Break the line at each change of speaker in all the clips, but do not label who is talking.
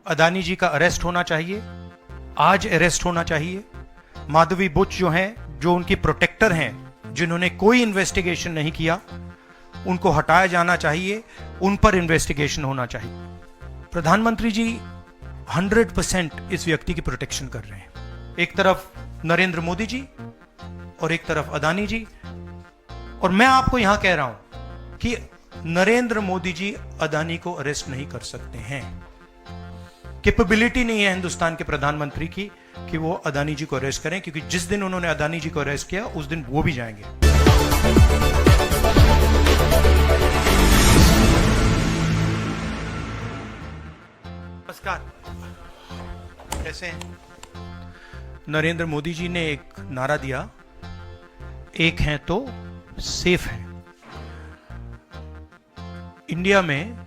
अदानी जी का अरेस्ट होना चाहिए, आज अरेस्ट होना चाहिए। माधवी बुच जो हैं, जो उनकी प्रोटेक्टर हैं, जिन्होंने कोई इन्वेस्टिगेशन नहीं किया, उनको हटाया जाना चाहिए, उन पर इन्वेस्टिगेशन होना चाहिए। प्रधानमंत्री जी 100% इस व्यक्ति की प्रोटेक्शन कर रहे हैं। एक तरफ नरेंद्र मोदी जी और एक तरफ अदानी जी। और मैं आपको यहां कह रहा हूं कि नरेंद्र मोदी जी अदानी को अरेस्ट नहीं कर सकते हैं। कैपेबिलिटी नहीं है हिंदुस्तान के प्रधानमंत्री की कि वो अदानी जी को अरेस्ट करें, क्योंकि जिस दिन उन्होंने अदानी जी को अरेस्ट किया उस दिन वो भी जाएंगे। नमस्कार, कैसे हैं? नरेंद्र मोदी जी ने एक नारा दिया, एक हैं तो सेफ हैं। इंडिया में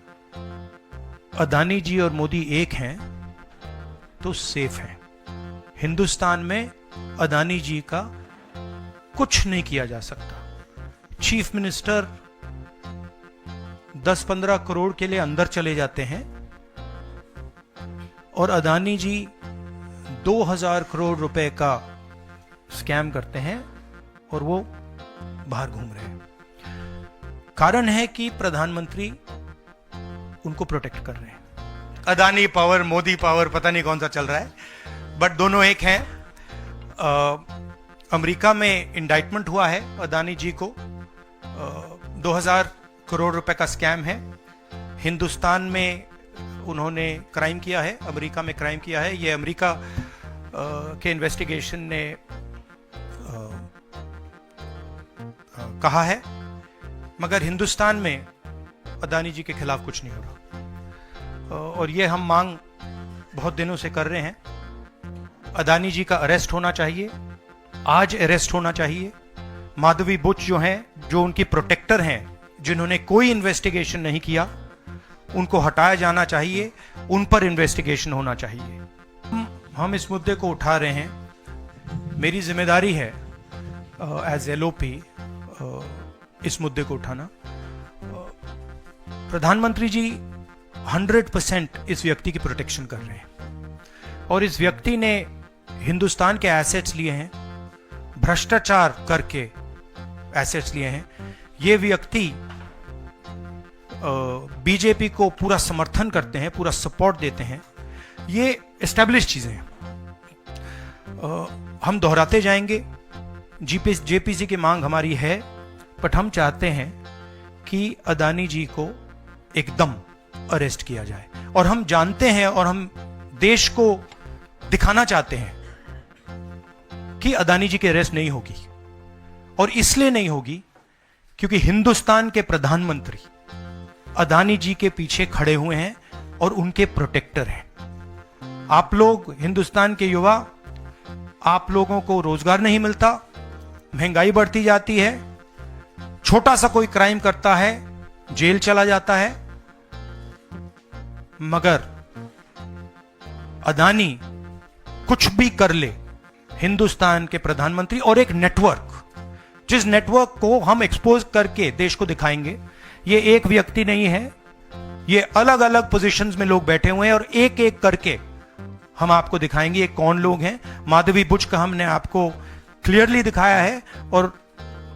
अदानी जी और मोदी एक हैं तो सेफ हैं। हिंदुस्तान में अदानी जी का कुछ नहीं किया जा सकता। चीफ मिनिस्टर 10-15 करोड़ के लिए अंदर चले जाते हैं और अदानी जी 2000 करोड़ रुपए का स्कैम करते हैं और वो बाहर घूम रहे हैं। कारण है कि प्रधानमंत्री उनको प्रोटेक्ट कर रहे हैं। अदानी पावर, मोदी पावर, पता नहीं कौन सा चल रहा है, बट दोनों एक हैं। अमेरिका में इंडाइटमेंट हुआ है अदानी जी को। 2000 करोड़ रुपए का स्कैम है। हिंदुस्तान में उन्होंने क्राइम किया है, अमेरिका में क्राइम किया है। ये अमेरिका के इन्वेस्टिगेशन ने कहा है, मगर हिंदुस्तान में अदानी जी के खिलाफ कुछ नहीं हो रहा। और ये हम मांग बहुत दिनों से कर रहे हैं। अदानी जी का अरेस्ट होना चाहिए, आज अरेस्ट होना चाहिए। माधवी बुच जो हैं, जो उनकी प्रोटेक्टर हैं, जिन्होंने कोई इन्वेस्टिगेशन नहीं किया, उनको हटाया जाना चाहिए, उन पर इन्वेस्टिगेशन होना चाहिए। हम इस मुद्दे को उठा रहे हैं। मेरी जिम्मेदारी है एज एलओपी इस मुद्दे को उठाना। प्रधानमंत्री जी 100% इस व्यक्ति की प्रोटेक्शन कर रहे हैं और इस व्यक्ति ने हिंदुस्तान के एसेट्स लिए हैं, भ्रष्टाचार करके एसेट्स लिए हैं। ये व्यक्ति बीजेपी को पूरा समर्थन करते हैं, पूरा सपोर्ट देते हैं। ये एस्टैब्लिश चीजें हैं। हम दोहराते जाएंगे। जेपीसी की मांग हमारी है, बट हम चाहते हैं कि अदानी जी को एकदम अरेस्ट किया जाए। और हम जानते हैं और हम देश को दिखाना चाहते हैं कि अदानी जी की अरेस्ट नहीं होगी। और इसलिए नहीं होगी क्योंकि हिंदुस्तान के प्रधानमंत्री अदानी जी के पीछे खड़े हुए हैं और उनके प्रोटेक्टर हैं। आप लोग, हिंदुस्तान के युवा, आप लोगों को रोजगार नहीं मिलता, महंगाई बढ़ती जाती है, छोटा सा कोई क्राइम करता है जेल चला जाता है, मगर अदानी कुछ भी कर ले, हिंदुस्तान के प्रधानमंत्री और एक नेटवर्क, जिस नेटवर्क को हम एक्सपोज करके देश को दिखाएंगे। ये एक व्यक्ति नहीं है, ये अलग अलग पोजीशंस में लोग बैठे हुए हैं और एक एक करके हम आपको दिखाएंगे ये कौन लोग हैं। माधवी बुच का हमने आपको क्लियरली दिखाया है और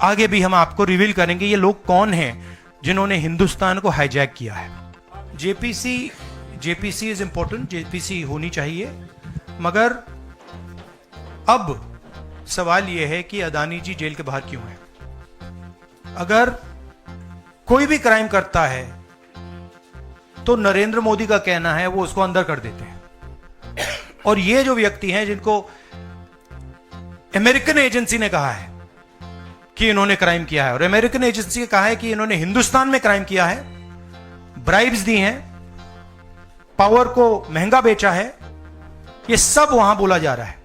आगे भी हम आपको रिवील करेंगे ये लोग कौन हैं जिन्होंने हिंदुस्तान को हाईजैक किया है। जेपीसी इज इंपॉर्टेंट, जेपीसी होनी चाहिए, मगर अब सवाल यह है कि अदानी जी जेल के बाहर क्यों हैं? अगर कोई भी क्राइम करता है तो नरेंद्र मोदी का कहना है वो उसको अंदर कर देते हैं। और ये जो व्यक्ति हैं जिनको अमेरिकन एजेंसी ने कहा है कि इन्होंने क्राइम किया है, और अमेरिकन एजेंसी ने कहा है कि इन्होंने हिंदुस्तान में क्राइम किया है, ब्राइब्स दी हैं, पावर को महंगा बेचा है, ये सब वहां बोला जा रहा है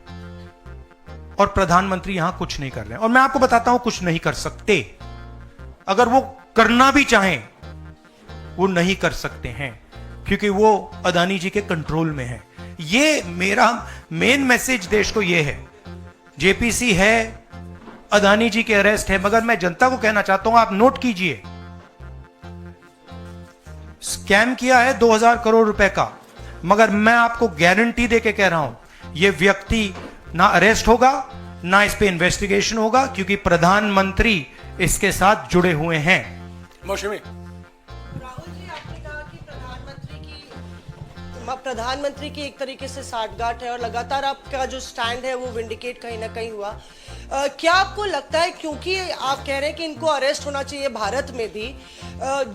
और प्रधानमंत्री यहां कुछ नहीं कर रहे हैं। और मैं आपको बताता हूं कुछ नहीं कर सकते। अगर वो करना भी चाहें वो नहीं कर सकते हैं, क्योंकि वो अदानी जी के कंट्रोल में है। ये मेरा मेन मैसेज देश को ये है। जेपीसी है, अदानी जी के अरेस्ट है, मगर मैं जनता को कहना चाहता हूं, आप नोट कीजिए, स्कैम किया है 2000 करोड़ रुपए का। मगर मैं आपको गारंटी देके कह रहा हूं ये व्यक्ति ना अरेस्ट होगा ना इस पे इन्वेस्टिगेशन होगा, क्योंकि प्रधानमंत्री इसके साथ जुड़े हुए हैं।
मौसमी
राहुल जी, आपने कहा कि प्रधानमंत्री की एक तरीके से साठगांठ है और लगातार आपका जो स्टैंड है वो विंडिकेट कहीं ना कहीं हुआ। क्या आपको लगता है, क्योंकि आप कह रहे हैं कि इनको अरेस्ट होना चाहिए भारत में भी,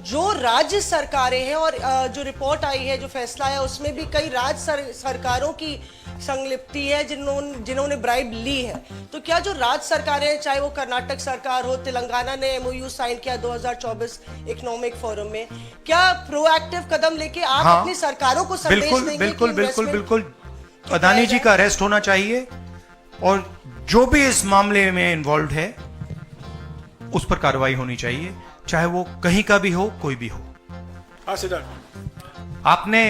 जो राज्य सरकारें हैं और जो रिपोर्ट आई है, जो फैसला है, उसमें भी कई राज्य सरकारों की संलिप्ति है जिन्होंने ब्राइब ली है, तो क्या जो राज्य सरकारें हैं, चाहे वो कर्नाटक सरकार हो, तेलंगाना ने MOU साइन किया 2024 इकोनॉमिक फोरम में, क्या प्रोएक्टिव कदम लेके आप अपनी सरकारों को संदेश देंगे?
बिल्कुल बिल्कुल बिल्कुल अदानी जी का अरेस्ट होना चाहिए और जो भी इस मामले में इन्वॉल्व है उस पर कार्रवाई होनी चाहिए, चाहे वो कहीं का भी हो, कोई भी हो। आपने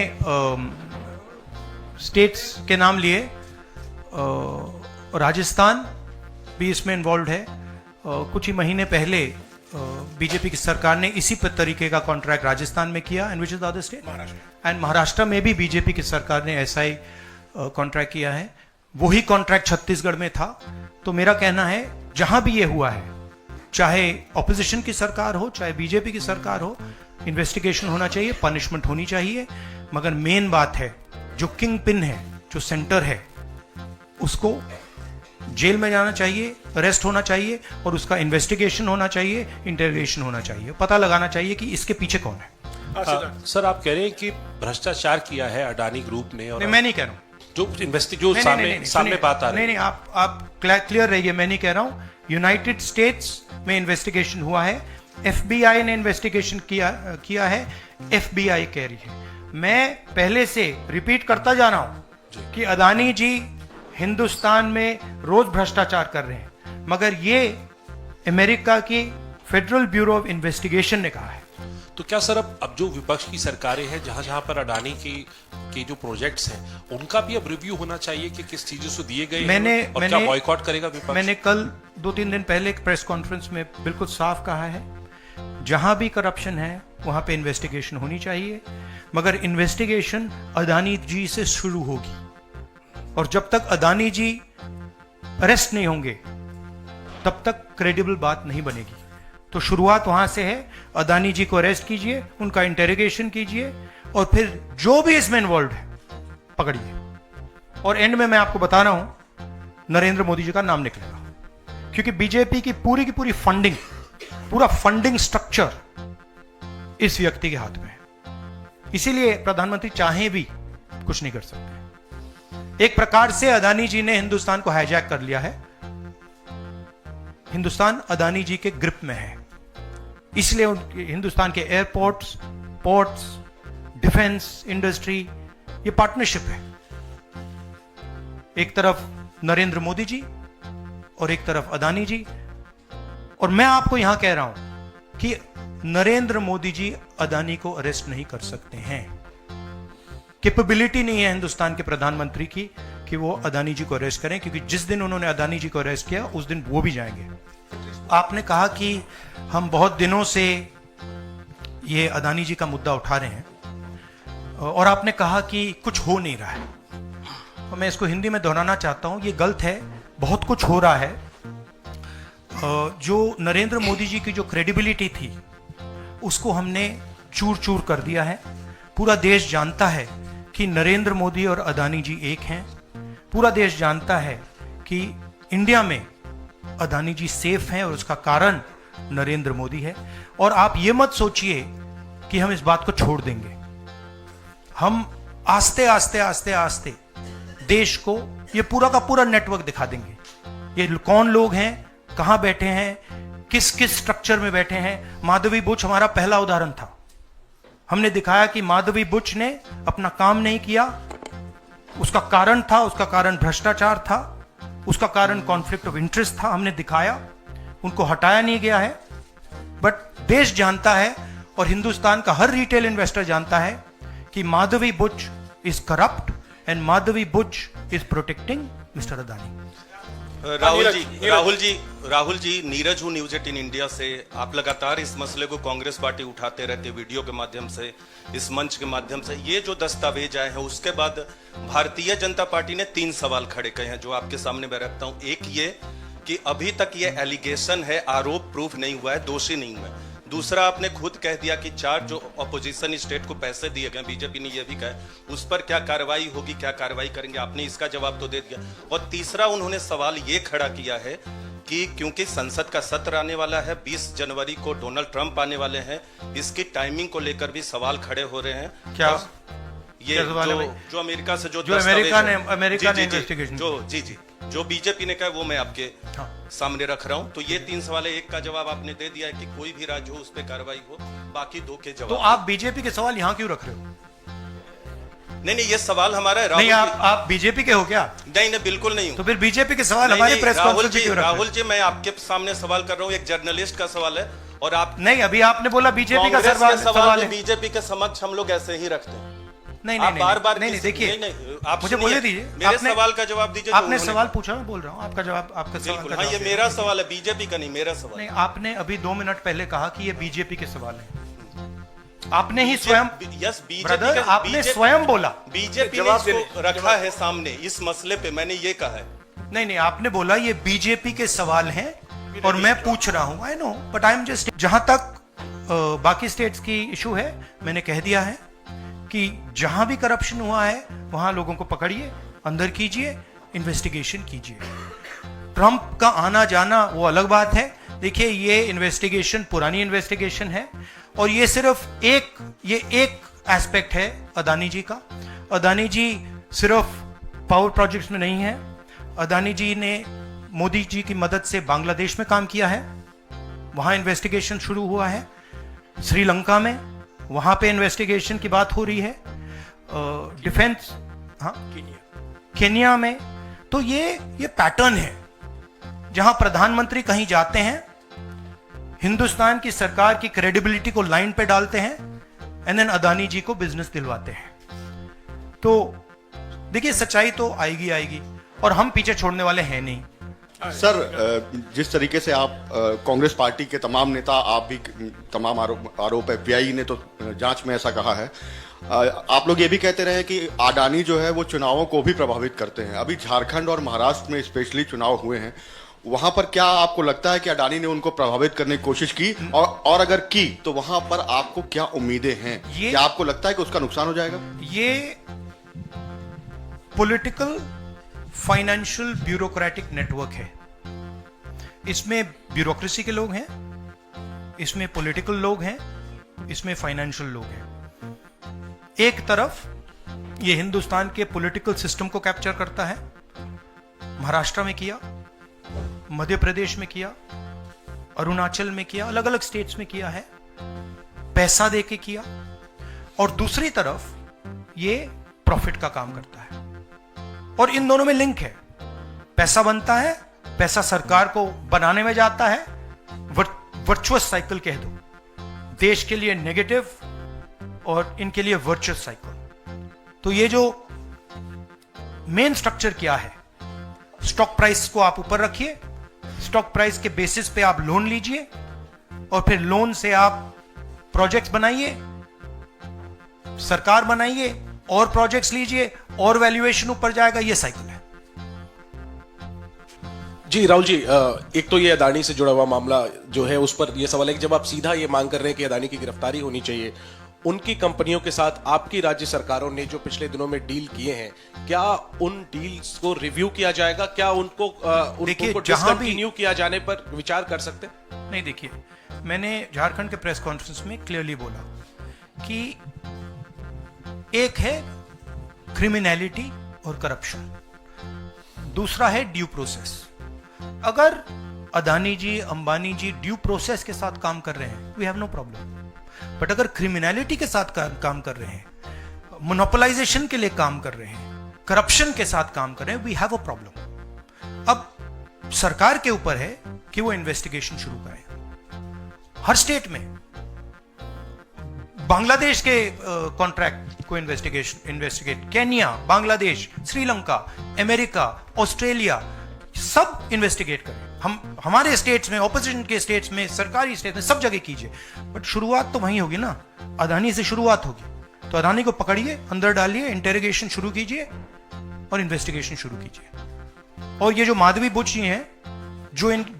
स्टेट्स के नाम लिए, राजस्थान भी इसमें इन्वॉल्व है। कुछ ही महीने पहले बीजेपी की सरकार ने इसी तरीके का कॉन्ट्रैक्ट राजस्थान में किया, and which is the other state, and Maharashtra में भी बीजेपी की सरकार ने ऐसा ही कॉन्ट्रैक्ट किया है। वही कॉन्ट्रैक्ट छत्तीसगढ़ में था। तो मेरा कहना है जहां भी ये हुआ है, चाहे ऑपोजिशन की सरकार हो चाहे बीजेपी की सरकार हो, इन्वेस्टिगेशन होना चाहिए, पनिशमेंट होनी चाहिए, मगर मेन बात है जो किंग पिन है, जो सेंटर है, उसको जेल में जाना चाहिए, अरेस्ट होना चाहिए और उसका इन्वेस्टिगेशन होना चाहिए, इंटरोगेशन होना चाहिए, पता लगाना चाहिए कि इसके पीछे कौन है।
सर, आप कह रहे हैं कि भ्रष्टाचार किया है अडानी ग्रुप ने, और
मैं नहीं कह रहा हूं,
जो सामने बात आ रही है।
नहीं, आप क्लियर रहिए, मैं नहीं कह रहा हूं। यूनाइटेड स्टेट्स में इन्वेस्टिगेशन हुआ है, FBI ने इन्वेस्टिगेशन किया है, FBI कह रही है। मैं पहले से रिपीट करता जा रहा हूं कि अदानी जी हिंदुस्तान में रोज भ्रष्टाचार कर रहे हैं, मगर ये अमेरिका की फेडरल ब्यूरो ऑफ इन्वेस्टिगेशन ने कहा है।
तो क्या सर अब जो विपक्ष की सरकारें हैं, जहां जहां पर अडानी के जो प्रोजेक्ट्स हैं, उनका भी अब रिव्यू होना चाहिए कि किस चीजों से दिए गए हैं और क्या बॉयकॉट करेगा विपक्ष?
मैंने कल 2-3 दिन पहले एक प्रेस कॉन्फ्रेंस में बिल्कुल साफ कहा है, जहां भी करप्शन है वहां पे इन्वेस्टिगेशन होनी चाहिए, मगर इन्वेस्टिगेशन अदानी जी से शुरू होगी, और जब तक अदानी जी अरेस्ट नहीं होंगे तब तक क्रेडिबल बात नहीं बनेगी। तो शुरुआत वहां से है, अदानी जी को अरेस्ट कीजिए, उनका इंटेरोगेशन कीजिए, और फिर जो भी इसमें इन्वॉल्व है पकड़िए, और एंड में मैं आपको बता रहा हूं नरेंद्र मोदी जी का नाम निकलेगा, क्योंकि बीजेपी की पूरी फंडिंग, पूरा फंडिंग स्ट्रक्चर इस व्यक्ति के हाथ में है। इसीलिए प्रधानमंत्री चाहे भी कुछ नहीं कर सकते। एक प्रकार से अदानी जी ने हिंदुस्तान को हाईजैक कर लिया है, हिंदुस्तान अदानी जी के ग्रिप में है, इसलिए हिंदुस्तान के एयरपोर्ट्स, पोर्ट्स, डिफेंस इंडस्ट्री, ये पार्टनरशिप है। एक तरफ नरेंद्र मोदी जी और एक तरफ अदानी जी, और मैं आपको यहां कह रहा हूं कि नरेंद्र मोदी जी अदानी को अरेस्ट नहीं कर सकते हैं। कैपेबिलिटी नहीं है हिंदुस्तान के प्रधानमंत्री की कि वो अदानी जी को अरेस्ट करें, क्योंकि जिस दिन उन्होंने अदानी जी को अरेस्ट किया उस दिन वो भी जाएंगे। आपने कहा कि हम बहुत दिनों से ये अदानी जी का मुद्दा उठा रहे हैं, और आपने कहा कि कुछ हो नहीं रहा है, और मैं इसको हिंदी में दोहराना चाहता हूं, ये गलत है। बहुत कुछ हो रहा है। जो नरेंद्र मोदी जी की जो क्रेडिबिलिटी थी उसको हमने चूर चूर कर दिया है। पूरा देश जानता है कि नरेंद्र मोदी और अदानी जी एक हैं। पूरा देश जानता है कि इंडिया में अदानी जी सेफ हैं, और उसका कारण नरेंद्र मोदी है। और आप ये मत सोचिए कि हम इस बात को छोड़ देंगे। हम आस्ते आस्ते आस्ते आस्ते देश को ये पूरा का पूरा नेटवर्क दिखा देंगे, ये कौन लोग हैं, कहां बैठे हैं, किस किस स्ट्रक्चर में बैठे हैं। माधवी बुच हमारा पहला उदाहरण था। हमने दिखाया कि माधवी बुच ने अपना काम नहीं किया, उसका कारण था, उसका कारण भ्रष्टाचार था, उसका कारण कॉन्फ्लिक्ट ऑफ इंटरेस्ट था। हमने दिखाया, उनको हटाया नहीं गया है। बट देश जानता है और हिंदुस्तान का हर रिटेल इन्वेस्टर जानता है कि Madhabi Buch is corrupt and Madhabi Buch is protecting mister Adani.
Rahul ji, Neeraj हूँ न्यूज 18 इंडिया से। आप लगातार इस मसले को कांग्रेस पार्टी उठाते रहते, वीडियो के माध्यम से, इस मंच के माध्यम से। ये जो दस्तावेज आए हैं उसके बाद भारतीय जनता पार्टी ने 3 सवाल खड़े किए हैं जो आपके सामने मैं रखता हूँ। एक ये कि अभी तक ये एलिगेशन है, आरोप प्रूफ नहीं हुआ है, दोषी नहीं हुआ है। दूसरा, आपने खुद कह दिया कि 4 जो अपोजिशन स्टेट को पैसे दिए गए, बीजेपी ने यह भी कहा, उस पर क्या कार्रवाई होगी, क्या कार्रवाई करेंगे, आपने इसका जवाब तो दे दिया। और तीसरा, उन्होंने सवाल ये खड़ा किया है कि क्योंकि संसद का सत्र आने वाला है, 20 जनवरी को डोनाल्ड ट्रंप आने वाले हैं, इसकी टाइमिंग को लेकर भी सवाल खड़े हो रहे हैं।
क्या
ये जो अमेरिका से जो
अमेरिका ने इन्वेस्टिगेशन
जो बीजेपी ने कहा वो मैं आपके सामने रख रहा हूं। तो ये 3 सवाल है, एक का जवाब आपने दे दिया है कि कोई भी राज्य हो उस पर कार्रवाई हो, बाकी 2 के जवाब।
तो आप बीजेपी के सवाल यहाँ क्यों रख रहे हो?
नहीं, ये सवाल हमारा है।
नहीं, आप बीजेपी के हो क्या?
नहीं, बिल्कुल नहीं हूं।
तो फिर बीजेपी के सवाल हमारे प्रेस कॉन्फ्रेंस में क्यों रख रहे हो?
राहुल जी, मैं आपके सामने सवाल कर रहा हूं, एक जर्नलिस्ट का सवाल है। और आप
नहीं, अभी आपने बोला बीजेपी का सवाल है।
बीजेपी के समक्ष हम लोग ऐसे ही रखते हैं।
नहीं,
बार-बार
देखिए,
आप
मुझे बोलने दीजिए।
मेरे सवाल का जवाब दीजिए।
आपने सवाल पूछा, मैं बोल रहा हूँ आपका जवाब, आपका सवाल।
हाँ, ये मेरा सवाल है, बीजेपी का नहीं, मेरा सवाल।
नहीं, आपने अभी 2 मिनट पहले कहा कि ये बीजेपी के सवाल है। आपने ही स्वयं, ब्रदर, आपने स्वयं बोला
बीजेपी ने इसको रखा है सामने इस मसले पे, मैंने ये कहा है।
नहीं, आपने बोला ये बीजेपी के सवाल हैं और मैं पूछ रहा हूं। I know, but I am just, जहां तक बाकी स्टेट्स की इशू है, मैंने कह दिया है कि जहां भी करप्शन हुआ है वहां लोगों को पकड़िए, अंदर कीजिए, इन्वेस्टिगेशन कीजिए। ट्रंप का आना जाना वो अलग बात है। देखिए, ये इन्वेस्टिगेशन पुरानी इन्वेस्टिगेशन है और ये सिर्फ एक एस्पेक्ट है अदानी जी का। अदानी जी सिर्फ पावर प्रोजेक्ट्स में नहीं है। अदानी जी ने मोदी जी की मदद से बांग्लादेश में काम किया है, वहां इन्वेस्टिगेशन शुरू हुआ है। श्रीलंका में, वहां पे इन्वेस्टिगेशन की बात हो रही है। डिफेंस, हाँ, केन्या में। तो ये पैटर्न है जहां प्रधानमंत्री कहीं जाते हैं, हिंदुस्तान की सरकार की क्रेडिबिलिटी को लाइन पे डालते हैं, एंड देन अदानी जी को बिजनेस दिलवाते हैं। तो देखिए, सच्चाई तो आएगी और हम पीछे छोड़ने वाले हैं नहीं।
सर, जिस तरीके से आप कांग्रेस पार्टी के तमाम नेता, आप भी तमाम आरोप FBI ने तो जांच में ऐसा कहा है, आप लोग ये भी कहते रहे कि अडानी जो है वो चुनावों को भी प्रभावित करते हैं। अभी झारखंड और महाराष्ट्र में स्पेशली चुनाव हुए हैं, वहां पर क्या आपको लगता है कि अडानी ने उनको प्रभावित करने की कोशिश की, और अगर की तो वहां पर आपको क्या उम्मीदें हैं? क्या आपको लगता है कि उसका नुकसान हो जाएगा?
ये पॉलिटिकल फाइनेंशियल ब्यूरोक्रेटिक नेटवर्क है। इसमें ब्यूरोक्रेसी के लोग हैं, इसमें पॉलिटिकल लोग हैं, इसमें फाइनेंशियल लोग हैं। एक तरफ ये हिंदुस्तान के पॉलिटिकल सिस्टम को कैप्चर करता है, महाराष्ट्र में किया, मध्य प्रदेश में किया, अरुणाचल में किया, अलग अलग स्टेट्स में किया है, पैसा देके किया। और दूसरी तरफ ये प्रॉफिट का काम करता है और इन दोनों में लिंक है। पैसा बनता है, पैसा सरकार को बनाने में जाता है, वर्चुअस साइकिल कह दो, देश के लिए नेगेटिव और इनके लिए वर्चुअस साइकिल। तो ये जो मेन स्ट्रक्चर क्या है, स्टॉक प्राइस को आप ऊपर रखिए, स्टॉक प्राइस के बेसिस पे आप लोन लीजिए और फिर लोन से आप प्रोजेक्ट्स बनाइए, सरकार बनाइए और प्रोजेक्ट्स लीजिए और वैल्यूएशन ऊपर जाएगा। ये साइकिल है।
जी राहुल जी, एक तो ये अदानी से जुड़ा हुआ मामला जो है उस पर ये सवाल है कि जब आप सीधा ये मांग कर रहे हैं कि अदानी की गिरफ्तारी होनी चाहिए, उनकी कंपनियों के साथ आपकी राज्य सरकारों ने जो पिछले दिनों में डील किए हैं, क्या उन डील्स को रिव्यू किया जाएगा? क्या उनको डिसकंटिन्यू किया जाने पर विचार कर सकते हैं?
नहीं, देखिए, मैंने झारखंड के प्रेस कॉन्फ्रेंस में क्लियरली बोला कि एक है क्रिमिनलिटी और करप्शन, दूसरा है ड्यू प्रोसेस। अगर अदानी जी, अंबानी जी ड्यू प्रोसेस के साथ काम कर रहे हैं, we have no problem. But अगर क्रिमिनलिटी के साथ काम कर रहे हैं, मोनोपोलाइजेशन के लिए काम कर रहे हैं, करप्शन के साथ काम कर रहे हैं, वी हैव अ प्रॉब्लम। अब सरकार के ऊपर है कि वो इन्वेस्टिगेशन शुरू करें। हर स्टेट में बांग्लादेश के कॉन्ट्रैक्ट को investigate, Kenya, Bangladesh, Sri Lanka, America, Australia, सब इन्वेस्टिगेट करें, हम हमारे स्टेट्स में, ऑपोजिशन के स्टेट्स में, सरकारी स्टेट्स में, सब जगह कीजिए, बट शुरुआत तो वहीं होगी ना, अदानी से शुरुआत होगी। तो अदानी को पकड़िए, अंदर डालिए, इंटेरोगेशन शुरू कीजिए और इन्वेस्टिगेशन शुरू कीजिए। और ये जो माधवी बुच जी हैं,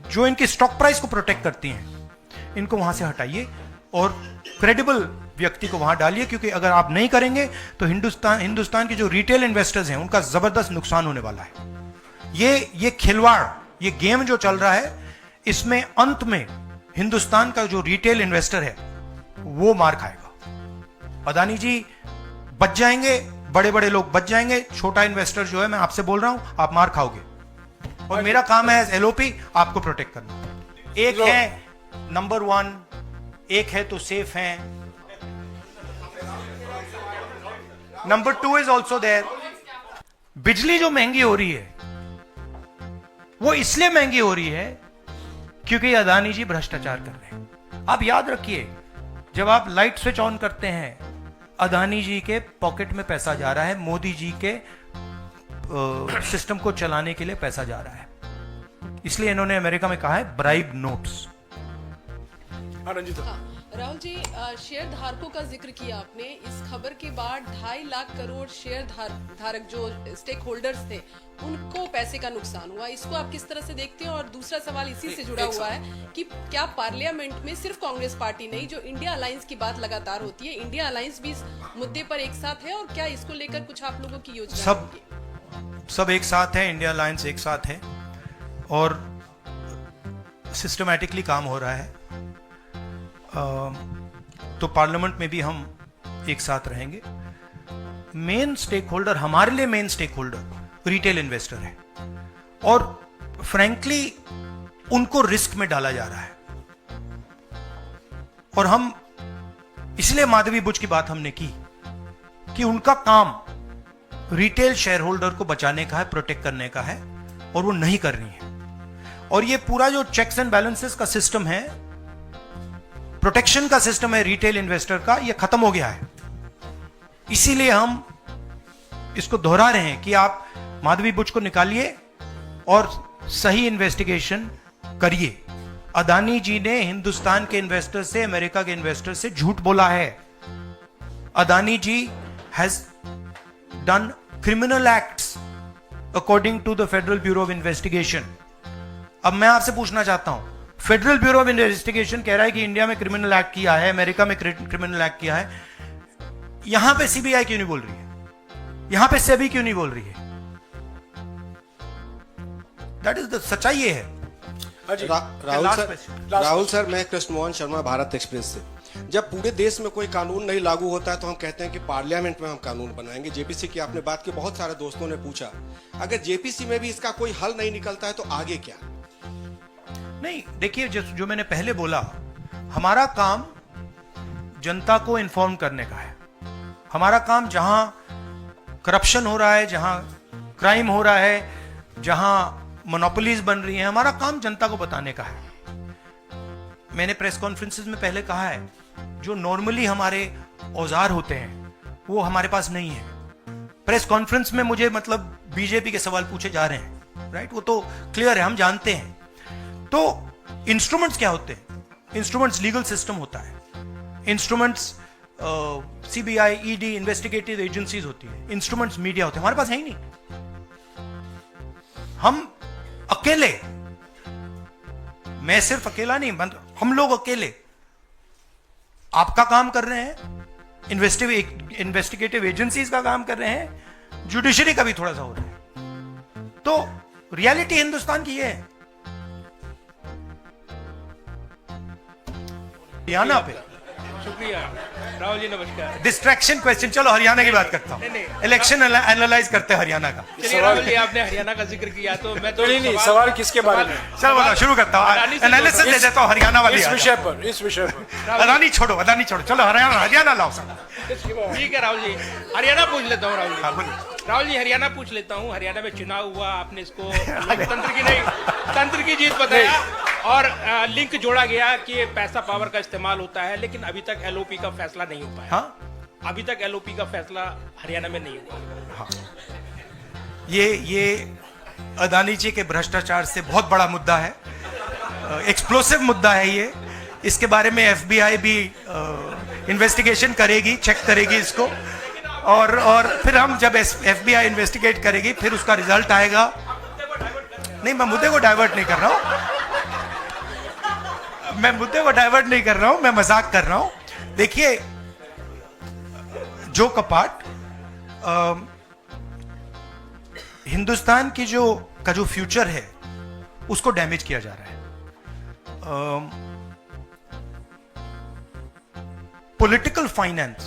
जो इनके स्टॉक प्राइस को प्रोटेक्ट करती हैं, इनको वहां से हटाइए और क्रेडिबल व्यक्ति को वहां डालिए, क्योंकि अगर आप नहीं करेंगे तो हिंदुस्तान के जो रिटेल इन्वेस्टर्स हैं उनका जबरदस्त नुकसान होने वाला है। ये खिलवाड़, ये गेम जो चल रहा है, इसमें अंत में हिंदुस्तान का जो रिटेल इन्वेस्टर है वो मार खाएगा। अदानी जी बच जाएंगे, बड़े बड़े लोग बच जाएंगे, छोटा इन्वेस्टर जो है, मैं आपसे बोल रहा हूं, आप मार खाओगे। और मेरा काम है एज एलओपी आपको प्रोटेक्ट करना। एक है नंबर 1, एक है तो सेफ है, नंबर 2 इज ऑल्सो देयर। बिजली जो महंगी हो रही है वो इसलिए महंगी हो रही है क्योंकि अदानी जी भ्रष्टाचार कर रहे हैं। आप याद रखिए, जब आप लाइट स्विच ऑन करते हैं, अदानी जी के पॉकेट में पैसा जा रहा है, मोदी जी के सिस्टम को चलाने के लिए पैसा जा रहा है। इसलिए इन्होंने अमेरिका में कहा है bribe notes.
Rahul ji, share धारकों का जिक्र किया आपने। इस खबर के बाद 2.5 लाख करोड़ शेयर धारक जो स्टेक होल्डर्स थे, उनको पैसे का नुकसान हुआ। इसको आप किस तरह से देखते हैं? और दूसरा सवाल इसी से जुड़ा हुआ है कि क्या पार्लियामेंट में सिर्फ कांग्रेस पार्टी नहीं, जो इंडिया अलायंस की बात लगातार होती है, इंडिया अलायंस भी इस मुद्दे पर एक साथ है? और क्या इसको लेकर कुछ आप लोगों की योजना
सब एक साथ है, इंडिया अलायंस एक साथ है और सिस्टमैटिकली काम हो रहा है। तो पार्लियामेंट में भी हम एक साथ रहेंगे। मेन स्टेक होल्डर, हमारे लिए main stakeholder retail investor है और फ्रैंकली उनको रिस्क में डाला जा रहा है। और हम इसलिए माधवी बुच की बात हमने की कि उनका काम रिटेल शेयर होल्डर को बचाने का है, प्रोटेक्ट करने का है, और वो नहीं कर रही है। और ये पूरा जो चेक्स एंड बैलेंसेस का सिस्टम है, प्रोटेक्शन का सिस्टम है रिटेल इन्वेस्टर का, ये खत्म हो गया है। इसीलिए हम इसको दोहरा रहे हैं कि आप माधवी बुच को निकालिए और सही इन्वेस्टिगेशन करिए। अदानी जी ने हिंदुस्तान के इन्वेस्टर से, अमेरिका के इन्वेस्टर से झूठ बोला है। Adani ji has done criminal acts according to the federal bureau of investigation. अब मैं आपसे पूछना चाहता हूं, फेडरल ब्यूरो ऑफ इन्वेस्टिगेशन कह रहा है कि इंडिया में क्रिमिनल एक्ट किया है, अमेरिका में क्रिमिनल एक्ट किया है, यहां पे सीबीआई क्यों नहीं बोल रही है? यहां पे सेबी क्यों नहीं बोल रही है? दैट इज द सच्चाई ये है।
राहुल सर, मैं कृष्ण मोहन शर्मा, भारत एक्सप्रेस से। जब पूरे देश में कोई कानून नहीं लागू होता है तो हम कहते हैं कि पार्लियामेंट में हम कानून बनाएंगे। जेपीसी की आपने बात की, बहुत सारे दोस्तों ने पूछा, अगर जेपीसी में भी इसका कोई हल नहीं निकलता है तो आगे क्या?
नहीं, देखिए, जो मैंने पहले बोला, हमारा काम जनता को इन्फॉर्म करने का है। हमारा काम जहां करप्शन हो रहा है, जहां क्राइम हो रहा है, जहां मोनोपोलीज बन रही हैं, हमारा काम जनता को बताने का है। मैंने प्रेस कॉन्फ्रेंसेस में पहले कहा है, जो नॉर्मली हमारे औजार होते हैं वो हमारे पास नहीं है। प्रेस कॉन्फ्रेंस में मुझे मतलब बीजेपी के सवाल पूछे जा रहे हैं, राइट? वो तो क्लियर है, हम जानते हैं। तो इंस्ट्रूमेंट्स क्या होते हैं? इंस्ट्रूमेंट्स लीगल सिस्टम होता है, instruments CBI, ED, investigative agencies होती है, इंस्ट्रूमेंट्स मीडिया होते हैं। हमारे पास है ही नहीं। हम अकेले, मैं सिर्फ अकेला नहीं, हम लोग अकेले आपका काम कर रहे हैं, इन्वेस्टिगेटिव एजेंसीज का काम कर रहे हैं, जुडिशरी का भी थोड़ा सा हो रहा है। तो रियलिटी हिंदुस्तान की ये है। हरियाणा पे
शुक्रिया राहुल जी, नमस्कार।
डिस्ट्रैक्शन क्वेश्चन, चलो हरियाणा की बात करता हूं। इलेक्शन एनालाइज करते हैं हरियाणा का।
चलिए राहुल जी, आपने हरियाणा का जिक्र किया तो मैं तो
नहीं, सवाल किसके बारे में?
चलो बताओ, शुरू करता हूं, एनालिसिस दे देता हूं हरियाणा वाली।
इस विषय पर
अदानी छोड़ो, चलो हरियाणा लाओ सब।
ठीक है राहुल जी, हरियाणा पूछ लेता हूँ। राहुल जी हरियाणा पूछ लेता हूँ। हरियाणा में चुनाव हुआ, आपने इसको लोकतंत्र की नहीं, तंत्र की जीत बताया और लिंक जोड़ा गया कि पैसा पावर का इस्तेमाल होता है, लेकिन अभी तक एलओपी का फैसला नहीं हो पाया।
हाँ?
अभी तक एलओपी का फैसला हरियाणा में नहीं हुआ।
हाँ। अदानी जी के भ्रष्टाचार से बहुत बड़ा मुद्दा है, एक्सप्लोसिव मुद्दा है ये। इसके बारे में FBI भी इन्वेस्टिगेशन करेगी, चेक करेगी इसको, और फिर हम जब FBI इन्वेस्टिगेट करेगी फिर उसका रिजल्ट आएगा। नहीं, मैं मुद्दे को डाइवर्ट नहीं कर रहा हूं, मैं मजाक कर रहा हूं। देखिए, जो कपाट हिंदुस्तान की जो फ्यूचर है उसको डैमेज किया जा रहा है। Political finance,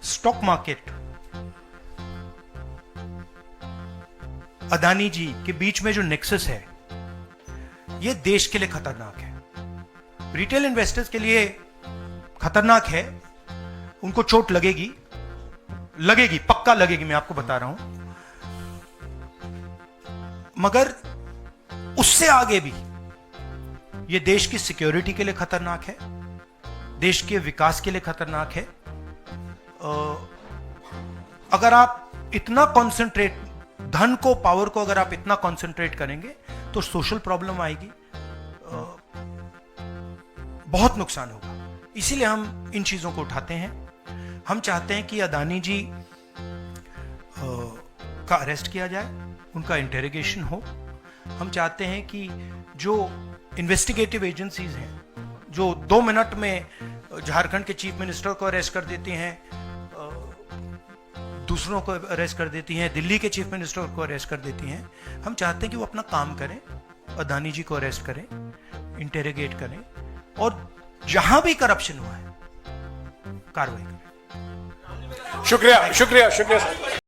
stock market, Adani ji के बीच में जो नेक्सस है ये देश के लिए खतरनाक है, रिटेल इन्वेस्टर्स के लिए खतरनाक है। उनको चोट लगेगी, पक्का लगेगी, मैं आपको बता रहा हूं। मगर उससे आगे भी ये देश की सिक्योरिटी के लिए खतरनाक है, देश के विकास के लिए खतरनाक है। अगर आप इतना कॉन्सेंट्रेट, धन को, पावर को अगर आप इतना कॉन्सेंट्रेट करेंगे तो सोशल प्रॉब्लम आएगी, बहुत नुकसान होगा। इसीलिए हम इन चीजों को उठाते हैं। हम चाहते हैं कि अदानी जी का अरेस्ट किया जाए, उनका इंटेरोगेशन हो। हम चाहते हैं कि जो इन्वेस्टिगेटिव एजेंसीज हैं, जो 2 मिनट में झारखंड के चीफ मिनिस्टर को अरेस्ट कर देती हैं, दूसरों को अरेस्ट कर देती हैं, दिल्ली के चीफ मिनिस्टर को अरेस्ट कर देती हैं, हम चाहते हैं कि वो अपना काम करें, अदानी जी को अरेस्ट करें, इंटेरोगेट करें, और जहां भी करप्शन हुआ है कार्रवाई करें।
शुक्रिया शुक्रिया शुक्रिया सर।